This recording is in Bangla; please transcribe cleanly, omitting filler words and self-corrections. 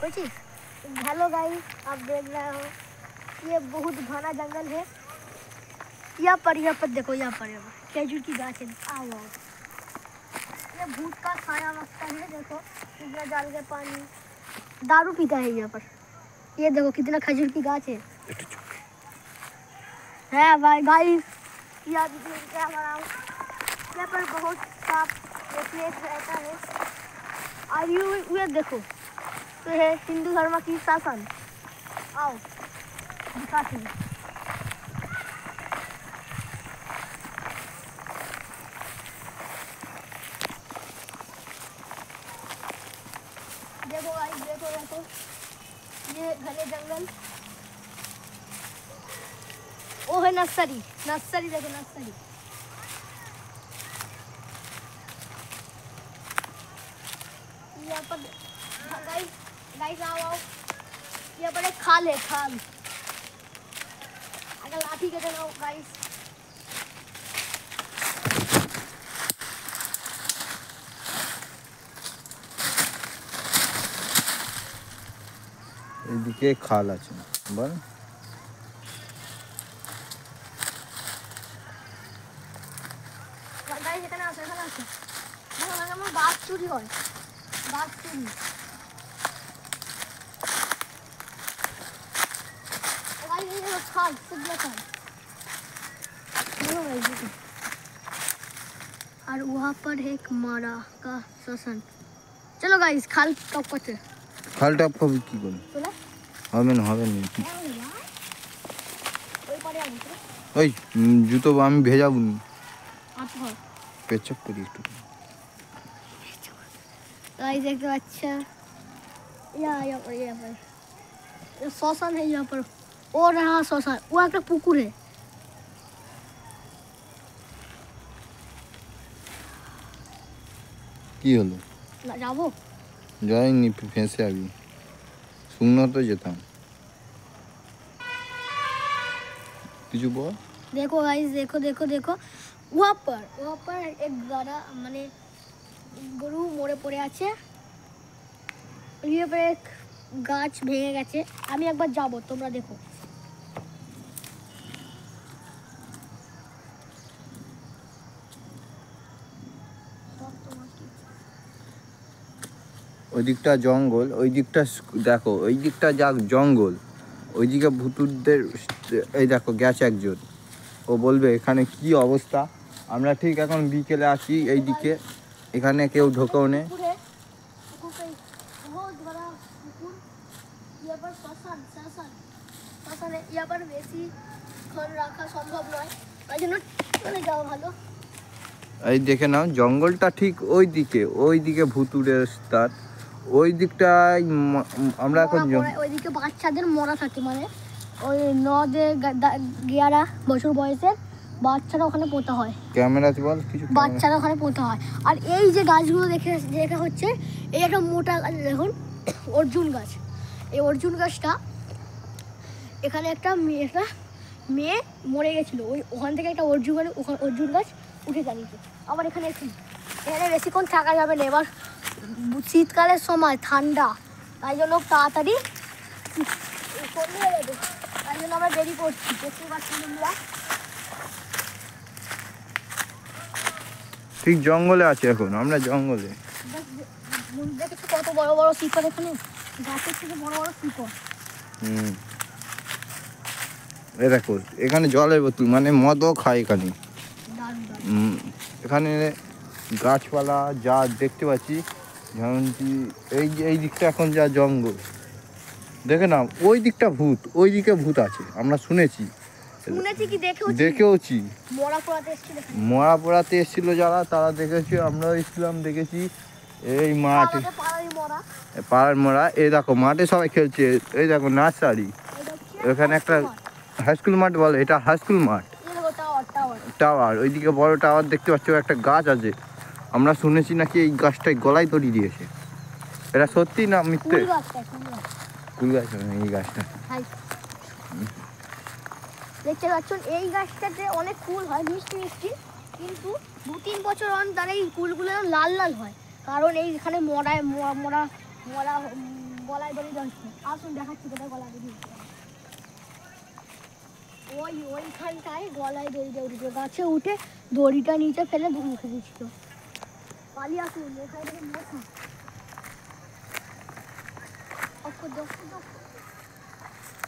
कोई हेलो गाइस, आप देख रहे हो ये बहुत घना जंगल है। यहाँ पर देखो, यहाँ पर खजूर की गाछ है। आओ ये भूत का खाना लगता है। देखो कितना डाल के पानी दारू पीता है यहाँ पर। ये देखो कितना खजूर की गाछ है भाई गाइस। यहाँ पर बहुत साफ प्लेस रहता है। और ये देखो तो है हिंदू धर्म की शासन। आओ दिखाते हैं। देखो भाई, देखो ये घने जंगल। वो है नर्सरी। देखो नर्सरी। यहाँ पर गाइस आओ। यहाँ पर एक खाल है, खाल। अगर लाठी के देना गाइस। এদিকে খাল আছে বল। গাইস এখানে আছে। আমার বাঘ চুরি হয়, বাঘ চুরি। खाल सिद्धे खाल। और वहाँ पर है एक मारा का शासन। चलो गाइस खाल टप करते। খাল টপ কবি কি করে? হবে না ওই জুতো আমি ভেজাবো নি। পেচক করি একটু। गाइस देखो अच्छा यहाँ पर श्मशान है। यहाँ पर और रहा श्मशान। वो एक पुकुर है। কি হলো? যাবো? যাইনি, ফেঁসে আবি। শুকনো তো যেতাম। কিছু বল। देखो गाइस, देखो वहाँ पर एक गाड़ा माने গরু মরে পড়ে আছে। এর এক গাছ ভেঙে গেছে। আমি একবার যাব, তোমরা দেখো। ওই দিকটা জঙ্গল, ওই দিকটা দেখো, ওই দিকটা যা জঙ্গল, ওইদিকে ভুতুরদের এই দেখো গেছে একজন। ও বলবে এখানে কি অবস্থা। আমরা ঠিক এখন বিকেলে আসি এই দিকে, এখানে কেউ ঢোকেও নেই। এই দেখে নাও জঙ্গলটা ঠিক ওই দিকে ভুতুরের স্থান। ওই দিকটায় আমরা এখন ওইদিকে বাচ্চাদের মরা থাকে, মানে ওই 9-11 বছর বয়সের বাচ্চারা ওখানে পোতা হয়। ক্যামেরাতে বল কিছু। বাচ্চারা ওখানে পোতা হয়। আর এই যে গাছগুলো দেখা হচ্ছে, এই একটা মোটা গাছ দেখুন, অর্জুন গাছ। এই অর্জুন গাছটা এখানে একটা মেয়ে মরে গেছিলো। ওখান থেকে একটা অর্জুন গাছ উঠে দাঁড়িয়েছে। আবার এখানে বেশিক্ষণ থাকা যাবে না। এবার শীতকালের সময় ঠান্ডা, তাই জন্য তাড়াতাড়ি তাই জন্য আমরা দেরি করছি। দেখতে পাচ্ছি ঠিক জঙ্গলে আছে এখন, আমরা জঙ্গলে। দেখেছো কত বড় বড় শিকড় এখানে, গাছের থেকে বড় বড় শিকড়। এই দেখো এখানে জলের বোতল, মানে মদও খায় এখানে। এখানে গাছপালা যা দেখতে পাচ্ছি, যেমন কি এই দিকটা এখন যা জঙ্গল, দেখে না ওই দিকটা ভূত, ওই দিকে ভূত আছে আমরা শুনেছি কি দেখেওছি। মরা পোড়াতে এসেছিল যারা, তারা দেখেছি, আমরাও এসেছিলাম, দেখেছি। এই মাঠে পাড়ার মরা, এই দেখো মাঠে সবাই খেলছে। এই দেখো নার্সারি, এখানে একটা হাইস্কুল মাঠ বলে, এটা হাইস্কুল মাঠ। টাওয়ার, ওইদিকে বড় টাওয়ার দেখতে পাচ্ছ। একটা গাছ আছে, আমরা শুনেছি নাকি এই গাছটাই গলায় দড়ি দিয়েছে। এটা সত্যি না মিথ্যে? কুল গাছ না এই গাছটা। দেখতে পাচ্ছেন এই গাছটাতে অনেক ফুল হয়, মিষ্টি, কিন্তু 2-3 বছর অন্তর এই ফুলগুলো লাল হয়। কারণ এইখানে গলায় দড়ি ধরছে। আসুন দেখাচ্ছি কোথায় গলায় দড়ি ধরছে। ওইখানটায় গলায় দড়ি উঠেছিল, গাছে উঠে দড়িটা নিচে ফেলে মুখে দিচ্ছিল। পালিয়ে আসুন, এখানে মশা।